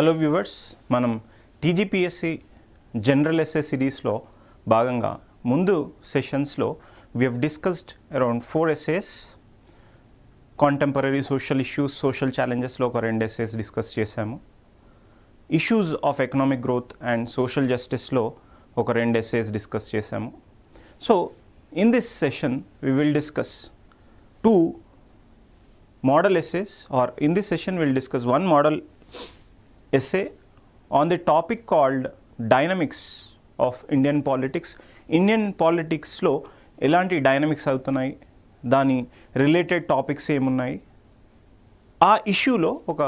Hello viewers, మనం TGPSC general essay సిరీస్లో భాగంగా ముందు సెషన్స్లో we have discussed around 4 essays. Contemporary social issues, social ఛాలెంజెస్లో ఒక 2 essays డిస్కస్ చేశాము. Issues of economic growth and social జస్టిస్లో ఒక 2 essays డిస్కస్ చేశాము. So in this session we will discuss 2 model essays, or in this session we will discuss one model essay on the topic called dynamics of Indian politics. Indian politics లో ఎలాంటి dynamics అవుతున్నాయి, దాని related topics ఏమున్నాయి, ఆ ఇష్యూలో ఒక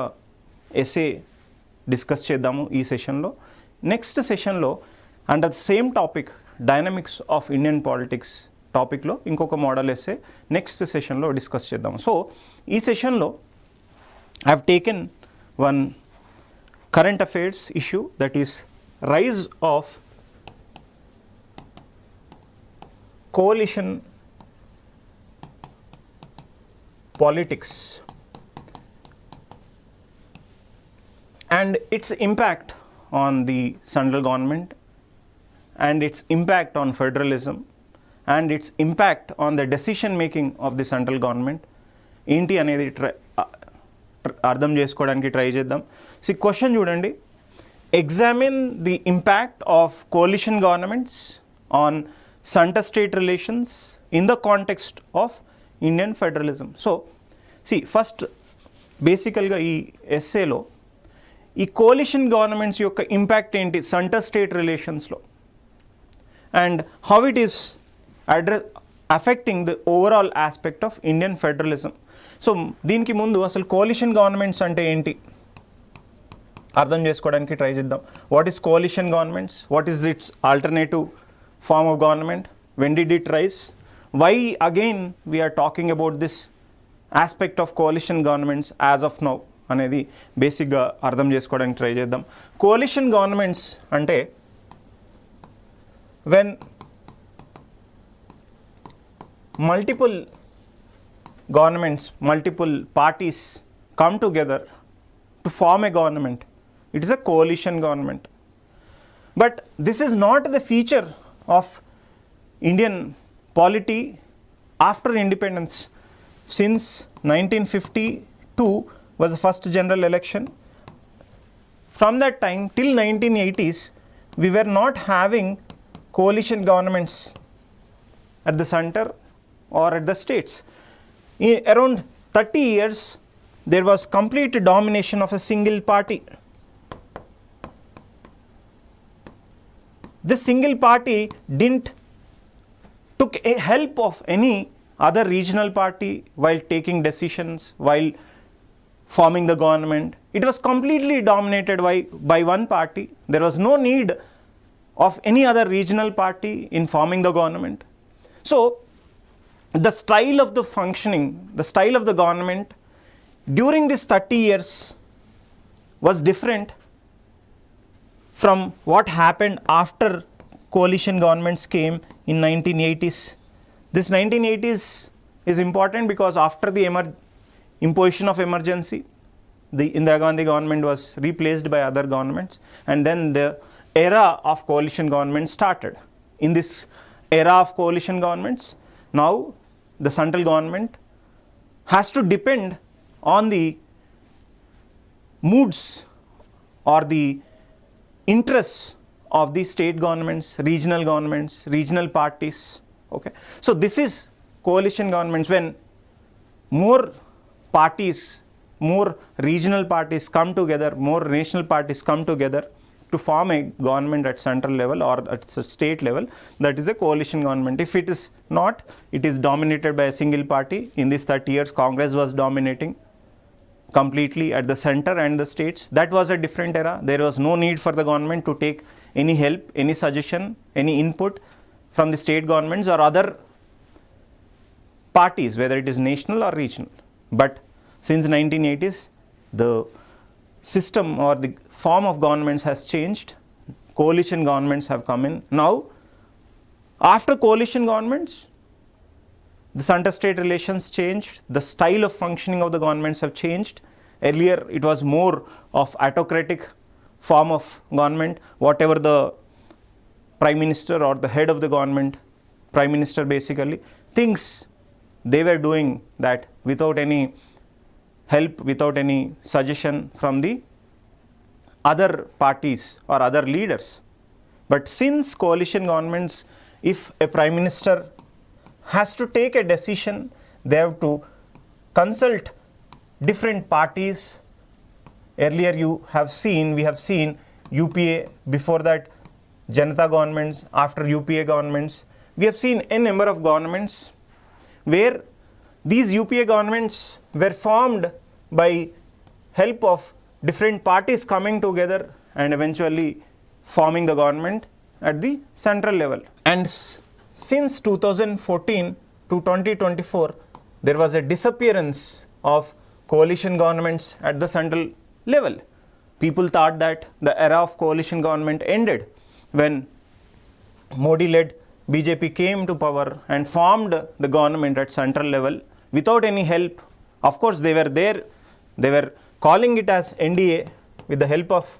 essay discuss చేద్దాము ఈ సెషన్లో. నెక్స్ట్ సెషన్లో under the same topic dynamics of Indian politics టాపిక్లో ఇంకొక మోడల్ ఎస్సే నెక్స్ట్ సెషన్లో డిస్కస్ చేద్దాము. సో ఈ సెషన్లో I have taken one current affairs issue, that is rise of coalition politics and its impact on the central government and its impact on federalism and its impact on the decision making of the central government. ఏంటి అనేది అర్థం చేసుకోవడానికి try చేద్దాం. Question చూడండి, examine the impact of coalition governments on centre state relations in the context of Indian federalism. So first బేసికల్గా ఈ ఎస్సేలో ఈ కోalition గవర్నమెంట్స్ యొక్క ఇంపాక్ట్ ఏంటి సెంటర్ స్టేట్ రిలేషన్స్లో, and how it is affecting the overall aspect of Indian federalism. So దీనికి ముందు అసలు కోalition గవర్నమెంట్స్ అంటే ఏంటి అర్థం చేసుకోవడానికి ట్రై చేద్దాం. What is coalition governments, what is its alternative form of government, when did it rise, why again we're talking about this aspect of coalition governments as of now అనేది బేసిక్గా అర్థం చేసుకోవడానికి ట్రై చేద్దాం. కోalition గవర్నమెంట్స్ అంటే when multiple governments, multiple parties come together to form a government, it is a coalition government. But this is not the feature of Indian polity after independence. Since 1952 was the first general election. From that time till 1980s we were not having coalition governments at the center or at the states. In around 30 years there was complete domination of a single party. This single party didn't took a help of any other regional party while taking decisions, while forming the government. It was completely dominated by one party. There was no need of any other regional party in forming the government. So the style of the functioning, the style of the government during this 30 years was different from what happened after coalition governments came in 1980s. This 1980s is important because after the imposition of emergency, the Indira Gandhi government was replaced by other governments, and then the era of coalition government started. In this era of coalition governments, now the central government has to depend on the moods or the interests of the state governments, regional parties. Okay, so this is coalition governments, when more parties, more regional parties come together, more national parties come together to form a government at central level or at state level. That is a coalition government. If it is not, it is dominated by a single party. In these 30 years Congress was dominating completely at the center and the states. That was a different era. There was no need for the government to take any help, any suggestion, any input from the state governments or other parties, whether it is national or regional. But since 1980s the system or the form of governments has changed. Coalition governments have come in. Now after coalition governments, the center state relations changed, the style of functioning of the governments have changed. Earlier it was more of autocratic form of government, whatever the Prime Minister or the head of the government, Prime Minister basically, thinks they were doing that without any help, without any suggestion from the other parties or other leaders. But since coalition governments, if a Prime Minister has to take a decision, they have to consult different parties. Earlier we have seen UPA, before that Janata governments, after UPA governments. We have seen a number of governments where these UPA governments were formed by help of different parties coming together and eventually forming the government at the central level. And since 2014 to 2024, there was a disappearance of coalition governments at the central level. People thought that the era of coalition government ended when Modi-led BJP came to power and formed the government at central level without any help. Of course, they were there, they were calling it as NDA with the help of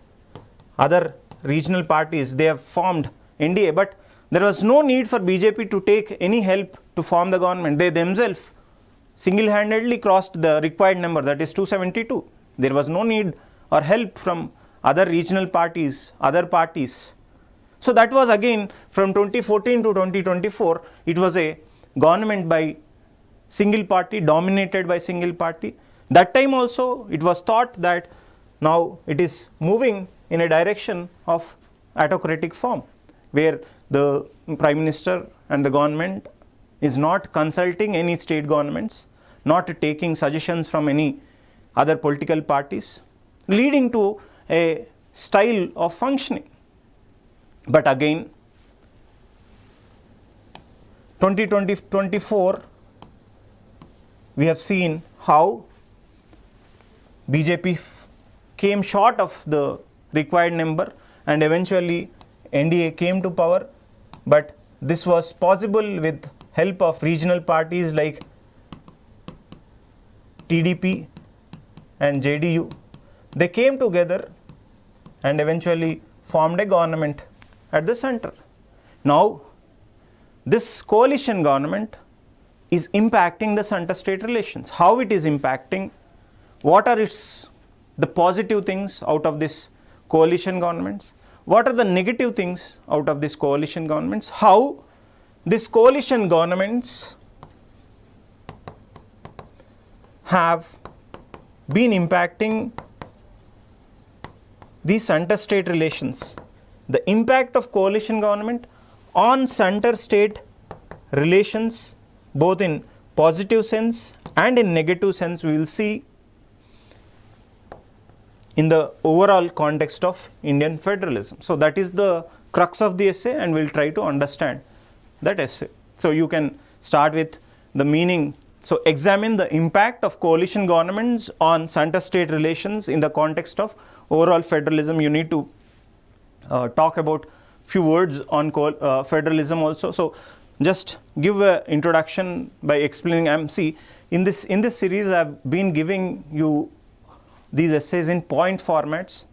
other regional parties. They have formed NDA, but there was no need for BJP to take any help to form the government. They themselves single-handedly crossed the required number, that is 272. There was no need or help from other regional parties, other parties. So that was again from 2014 to 2024, it was a government by single party, dominated by single party. That time also it was thought that now it is moving in a direction of autocratic form, where the Prime Minister and the government is not consulting any state governments, not taking suggestions from any other political parties, leading to a style of functioning. But again, 2024, we have seen how BJP came short of the required number and eventually NDA came to power. But this was possible with help of regional parties like TDP and JDU. They came together and eventually formed a government at the center. Now, this coalition government is impacting the center-state relations. How it is impacting? What are the positive things out of this coalition governments? What are the negative things out of this coalition governments? How this coalition governments have been impacting the center-state relations. The impact of coalition government on center-state relations, both in positive sense and in negative sense, we will see in the overall context of Indian federalism. So that is the crux of the essay, and we'll try to understand that essay. So you can start with the meaning. So examine the impact of coalition governments on center-state relations in the context of overall federalism. You need to talk about few words on federalism also. So just give an introduction by explaining MC. In this series, I've been giving you these essays in point formats.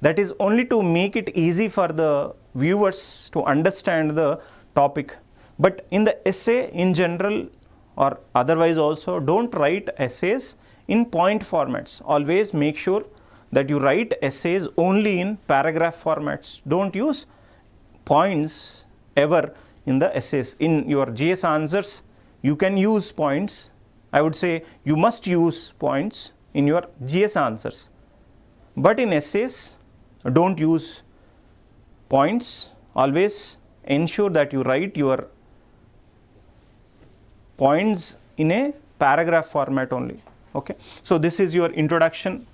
That is only to make it easy for the viewers to understand the topic. But in the essay in general or otherwise also, don't write essays in point formats. Always make sure that you write essays only in paragraph formats. Don't use points ever in the essays. In your GS answers, you can use points. I would say you must use points in your GS answers. But in essays, don't use points. Always ensure that you write your points in a paragraph format only. Okay. So this is your introduction.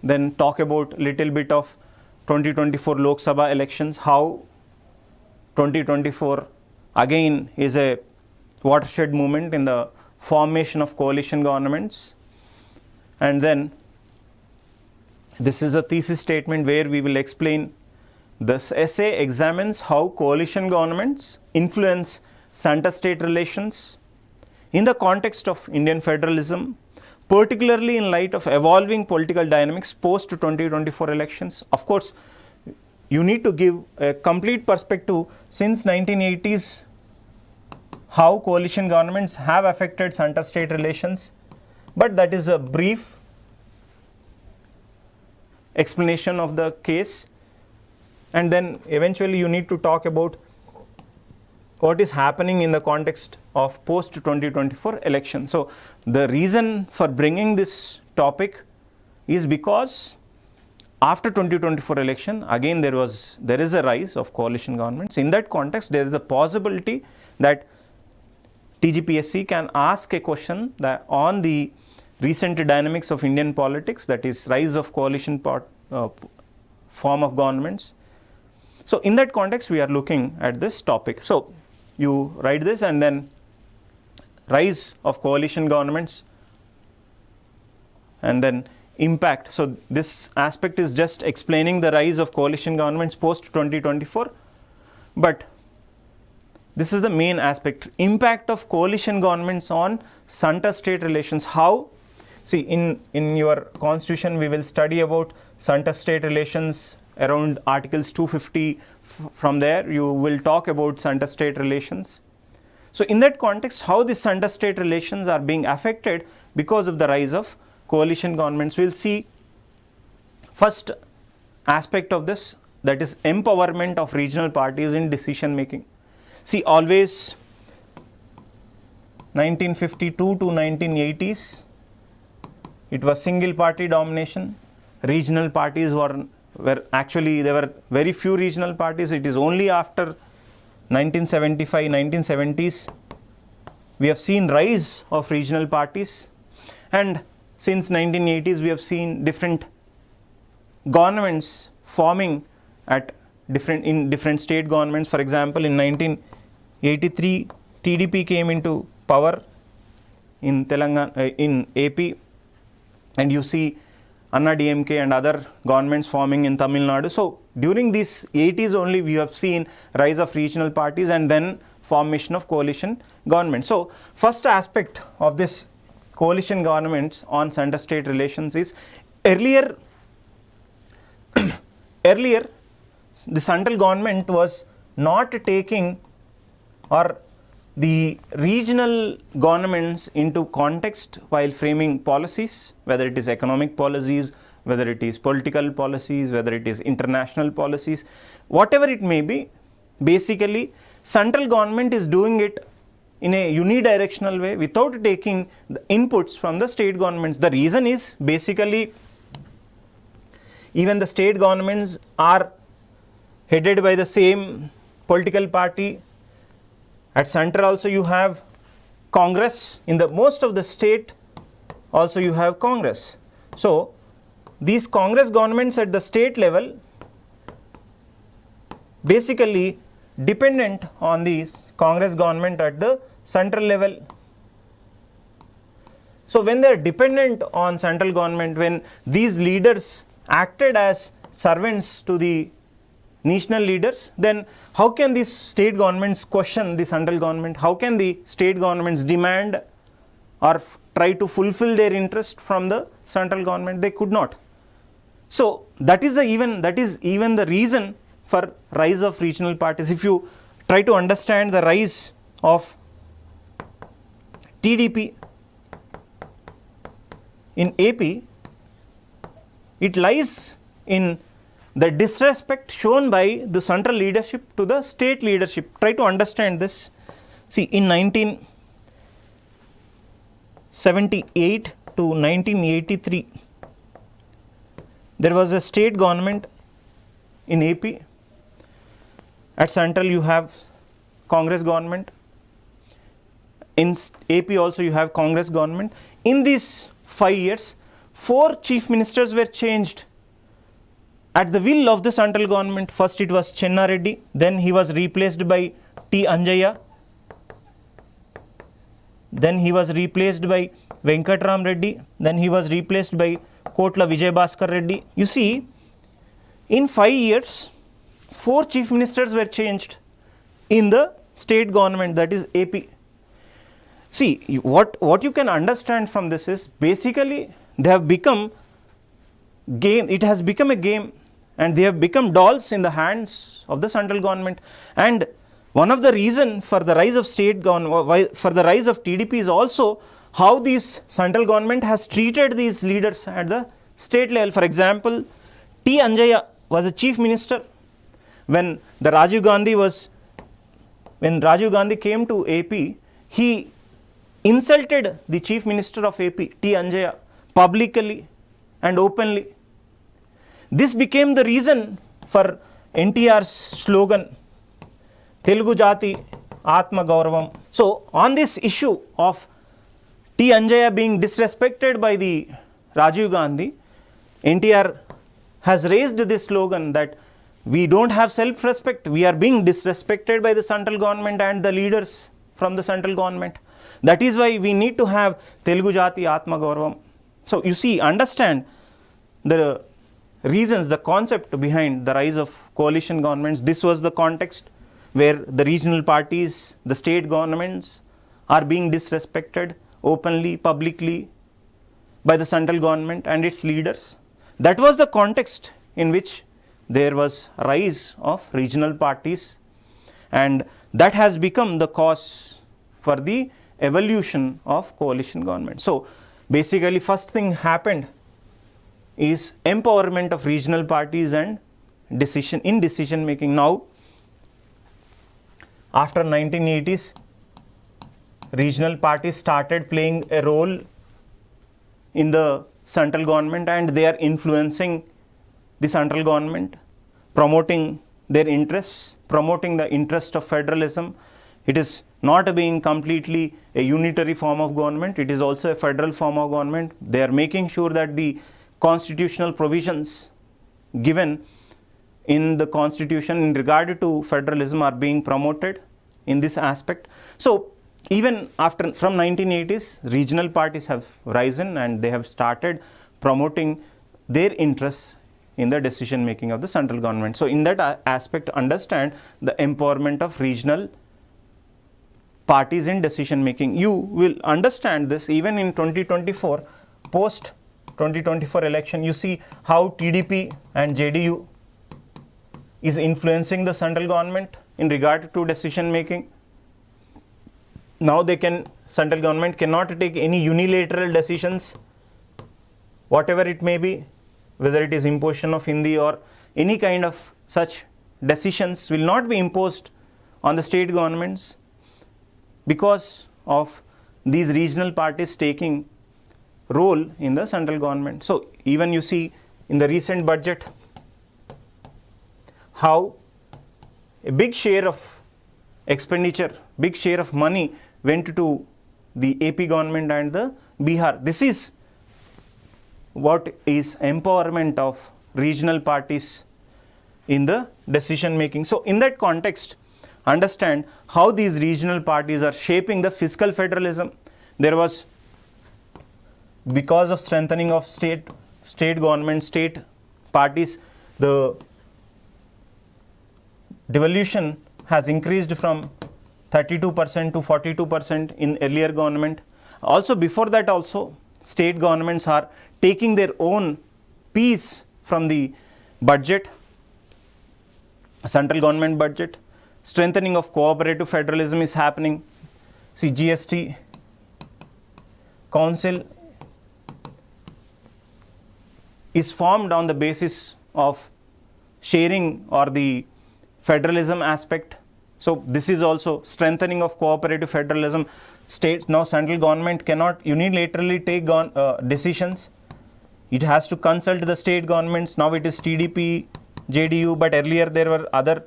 Then talk about little bit of 2024 Lok Sabha elections, how 2024 again is a watershed moment in the formation of coalition governments. And then this is a thesis statement where we will explain this essay examines how coalition governments influence center-state relations in the context of Indian federalism, particularly in light of evolving political dynamics post 2024 elections. Of course, you need to give a complete perspective since 1980s, how coalition governments have affected center-state relations, but that is a brief explanation of the case, and then eventually you need to talk about what is happening in the context of post 2024 election. So the reason for bringing this topic is because after 2024 election, again there is a rise of coalition governments. In that context, there is a possibility that TGPSC can ask a question that on the recent dynamics of Indian politics, that is rise of coalition form of governments. So in that context, we are looking at this topic. So you write this and then rise of coalition governments and then impact. So this aspect is just explaining the rise of coalition governments post 2024, but this is the main aspect, impact of coalition governments on center-state relations. How? See, in your constitution, we will study about center-state relations around Articles 250. From there, you will talk about center-state relations. So in that context, how these center-state relations are being affected because of the rise of coalition governments. We will see first aspect of this, that is empowerment of regional parties in decision making. See, always 1952 to 1980s, it was single party domination. Regional parties were actually, there were very few regional parties. It is only after 1975, 1970s, we have seen rise of regional parties, and since 1980s, we have seen different governments forming at different state governments. For example, in 1983, TDP came into power in Telangana, in AP, and you see Anna DMK and other governments forming in Tamil Nadu. So during these 80s only, we have seen rise of regional parties and then formation of coalition government. So first aspect of this coalition governments on center-state relations is earlier the central government was not taking or the regional governments into context while framing policies, whether it is economic policies, whether it is political policies, whether it is international policies, whatever it may be. Basically, central government is doing it in a unidirectional way without taking the inputs from the state governments. The reason is basically even the state governments are headed by the same political party. At center also you have Congress. In the most of the state also you have Congress. So these Congress governments at the state level basically dependent on the Congress government at the central level. So when they are dependent on central government, when these leaders acted as servants to the national leaders, then how can these state governments question the central government? How can the state governments demand or try to fulfill their interest from the central government? They could not. So that is even the reason for rise of regional parties. If you try to understand the rise of TDP in AP, it lies in the disrespect shown by the central leadership to the state leadership. Try to understand this. See, in 1978 to 1983, there was a state government in AP. At central you have Congress government. In AP also you have Congress government. In these 5 years, 4 chief ministers were changed at the will of the central government. First it was Chenna Reddy, then he was replaced by T. Anjaya, then he was replaced by Venkatram Reddy, then he was replaced by Kotla Vijay Bhaskar Reddy. You see, in 5 years, 4 chief ministers were changed in the state government, that is AP. See, what you can understand from this is basically they have become game, it has become a game, and they have become dolls in the hands of the central government. And one of the reason for the rise of for the rise of TDP is also how this central government has treated these leaders at the state level. For example, T. Anjaya was a chief minister when Rajiv Gandhi came to AP. He insulted the chief minister of AP, T. Anjaya, publicly and openly. This became the reason for NTR's slogan, Telugu Jati Atma Gauravam. So, on this issue of T. Anjaya being disrespected by the Rajiv Gandhi, NTR has raised this slogan that we don't have self-respect, we are being disrespected by the central government and the leaders from the central government. That is why we need to have Telugu Jati Atma Gauravam. So, you see, understand the reasons, the concept behind the rise of coalition governments. This was the context where the regional parties, the state governments are being disrespected openly, publicly by the central government and its leaders. That was the context in which there was a rise of regional parties, and that has become the cause for the evolution of coalition government. So, basically first thing happened is empowerment of regional parties and decision making. Now, after 1980s, regional parties started playing a role in the central government, and they are influencing the central government, promoting their interests, promoting the interest of federalism. It is not being completely a unitary form of government, it is also a federal form of government. They are making sure that the constitutional provisions given in the constitution in regard to federalism are being promoted in this aspect. So, even after from 1980s, regional parties have risen and they have started promoting their interests in the decision making of the central government. So, in that aspect, understand the empowerment of regional parties in decision making. You will understand this even in 2024, post 2024 election. You see how TDP and JDU is influencing the central government in regard to decision making. Now central government cannot take any unilateral decisions, whatever it may be, whether it is imposition of Hindi or any kind of such decisions will not be imposed on the state governments because of these regional parties taking role in the central government. So, even you see in the recent budget how a big share of expenditure, big share of money went to the AP government and the Bihar. This is what is empowerment of regional parties in the decision making. So, in that context, understand how these regional parties are shaping the fiscal federalism. There was, because of strengthening of state government, state parties, the devolution has increased from 32% to 42% in earlier government. Also, before that also, state governments are taking their own piece from the budget, central government budget. Strengthening of cooperative federalism is happening. See, GST Council is formed on the basis of sharing or the federalism aspect. So, this is also strengthening of cooperative federalism. States, now central government cannot unilaterally take decisions. It has to consult the state governments. Now it is TDP, JDU, but earlier there were other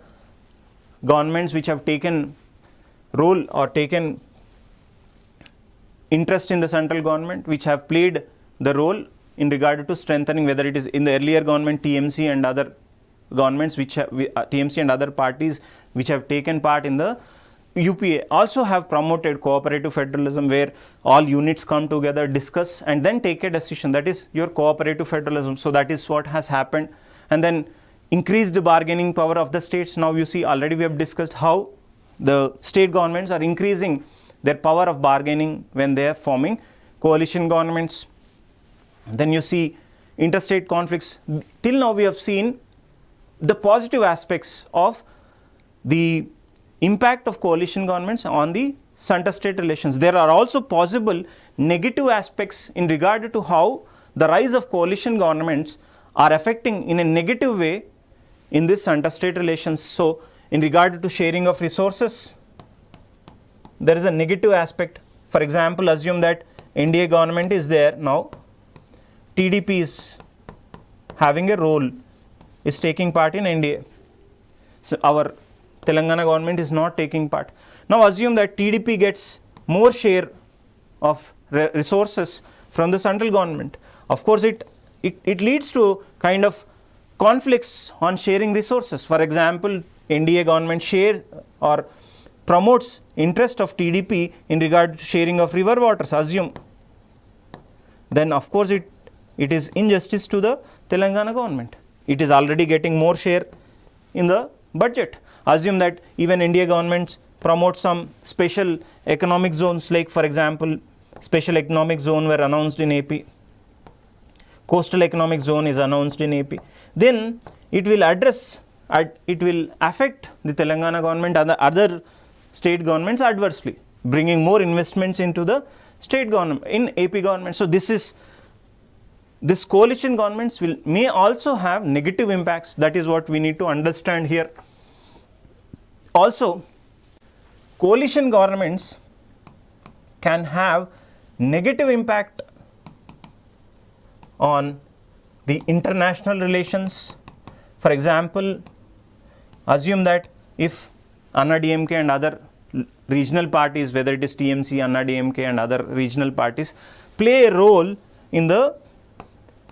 governments which have taken role or taken interest in the central government, which have played the role in regard to strengthening, whether it is in the earlier government, TMC and other governments which have, TMC and other parties which have taken part in the UPA also have promoted cooperative federalism, where all units come together, discuss and then take a decision. That is your cooperative federalism. So, that is what has happened. And then increased bargaining power of the states. Now, you see, already we have discussed how the state governments are increasing their power of bargaining when they are forming coalition governments. Then you see interstate conflicts. Till now we have seen the positive aspects of the impact of coalition governments on the center-state relations. There are also possible negative aspects in regard to how the rise of coalition governments are affecting in a negative way in this center-state relations. So, in regard to sharing of resources, there is a negative aspect. For example, assume that NDA government is there now, TDP is having a role, is taking part in NDA. So, our Telangana government is not taking part. Now, assume that TDP gets more share of resources from the central government. Of course, it leads to kind of conflicts on sharing resources. For example, NDA government share or promotes interest of TDP in regard to sharing of river waters, assume. Then of course, it is injustice to the Telangana government. It is already getting more share in the budget. Assume that even India governments promote some special economic zones, like for example, special economic zone were announced in AP. Coastal economic zone is announced in AP. Then it will affect the Telangana government and the other state governments adversely, bringing more investments into the state government, in AP government. So this coalition governments may also have negative impacts. That is what we need to understand here. Also, coalition governments can have negative impact on the international relations. For example, assume that if Anna DMK and other regional parties, whether it is TMC, Anna DMK and other regional parties, play a role in the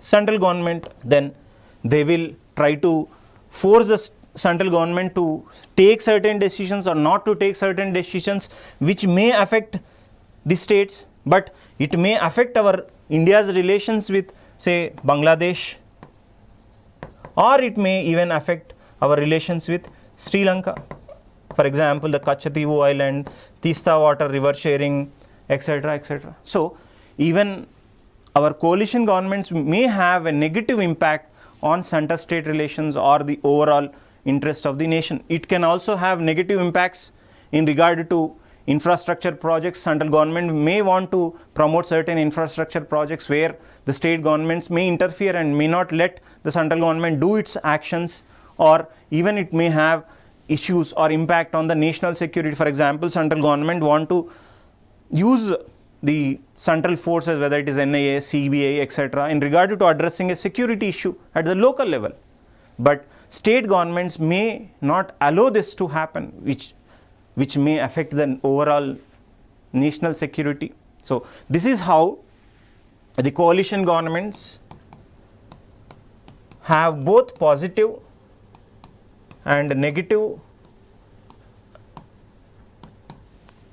central government, then they will try to force the central government to take certain decisions or not to take certain decisions, which may affect the states, but it may affect our India's relations with, say, Bangladesh, or it may even affect our relations with Sri Lanka. For example, the 𝗂𝗽 Island, Teesta water river sharing, etc., etc. So, even our coalition governments may have a negative impact on center-state relations or the overall interest of the nation. It can also have negative impacts in regard to infrastructure projects. Central government may want to promote certain infrastructure projects where the state governments may interfere and may not let the central government do its actions, or even it may have issues or impact on the national security. For example, central government want to use the central forces, whether it is NIA, CBI, etc., in regard to addressing a security issue at the local level. But state governments may not allow this to happen, which may affect the overall national security. So, this is how the coalition governments have both positive and negative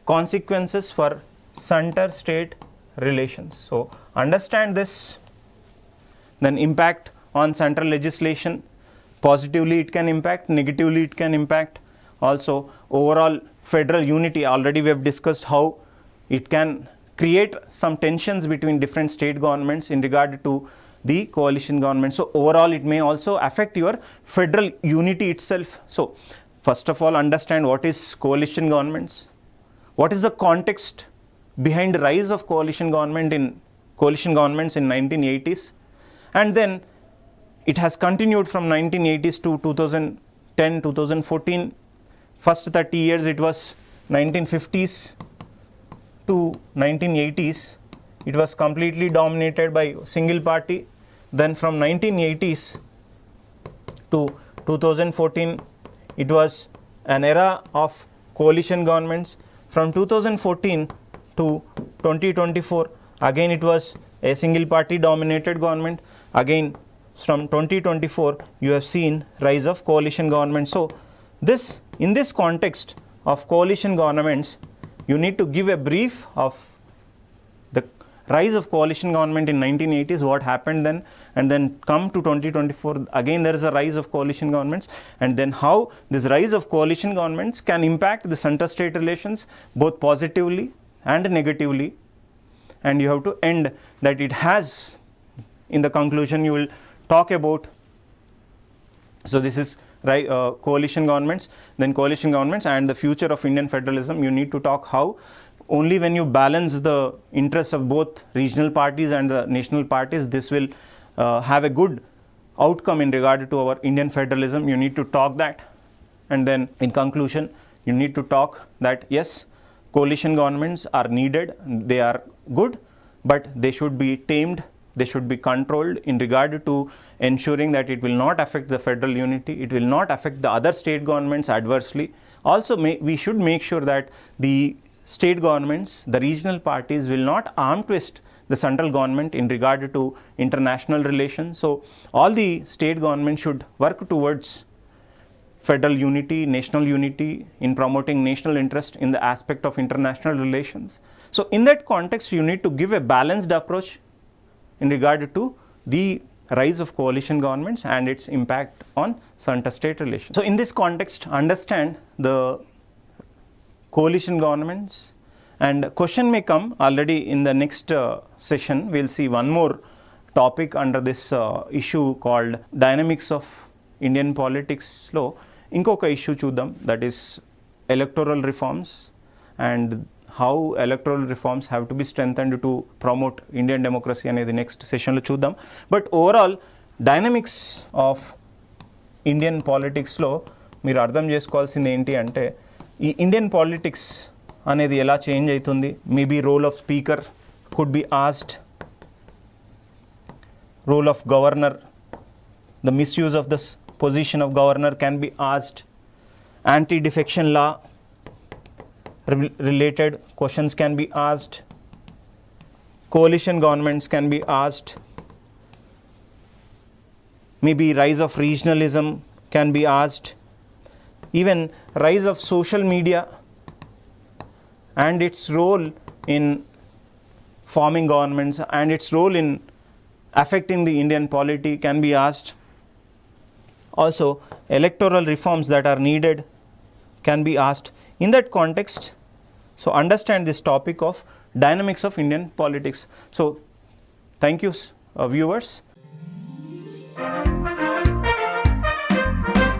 consequences for center-state relations. So, understand this. Then impact on central legislation. Positively it can impact, negatively it can impact. Also overall federal unity, already we have discussed how it can create some tensions between different state governments in regard to the coalition government. So overall it may also affect your federal unity itself. So first of all, understand what is coalition governments, what is the context behind the rise of coalition governments in 1980s, and then it has continued from 1980s to 2010, 2014. First 30 years it was 1950s to 1980s. It was completely dominated by single party. Then from 1980s to 2014, it was an era of coalition governments. From 2014 to 2024, again it was a single party dominated government. Again from 2024, you have seen rise of coalition government. So in this context of coalition governments, you need to give a brief of the rise of coalition government in 1980s, what happened then, and then come to 2024, again there is a rise of coalition governments, and then how this rise of coalition governments can impact the center-state relations both positively and negatively, and you have to end that it has. In the conclusion, you will talk about, so this is right, coalition governments, then coalition governments and the future of Indian federalism. You need to talk how only when you balance the interests of both regional parties and the national parties, this will have a good outcome in regard to our Indian federalism. You need to talk that, and then in conclusion, you need to talk that yes, coalition governments are needed, they are good, but they should be tamed, they should be controlled in regard to ensuring that it will not affect the federal unity, it will not affect the other state governments adversely. Also, we should make sure that the state governments, the regional parties will not arm twist the central government in regard to international relations. So, all the state governments should work towards federal unity, national unity, in promoting national interest in the aspect of international relations. So, in that context, you need to give a balanced approach in regard to the rise of coalition governments and its impact on center-state relations. So, in this context, understand the coalition governments, and question may come already in the next session. We will see one more topic under this issue called dynamics of Indian politics lo inkoka issue chuddam, that is electoral reforms and how electoral reforms have to be strengthened to promote Indian democracy అనేది next సెషన్లో చూద్దాం. But overall dynamics of Indian పాలిటిక్స్లో మీరు అర్థం చేసుకోవాల్సింది ఏంటి అంటే, ఈ ఇండియన్ పాలిటిక్స్ అనేది ఎలా చేంజ్ అవుతుంది. Maybe role of speaker could be asked, role of governor, the misuse of the position of governor can be asked, anti defection law related questions can be asked, coalition governments can be asked, maybe rise of regionalism can be asked, even rise of social media and its role in forming governments and its role in affecting the Indian polity can be asked. Also, electoral reforms that are needed can be asked. In that context, so understand this topic of dynamics of Indian politics. So, thank you viewers.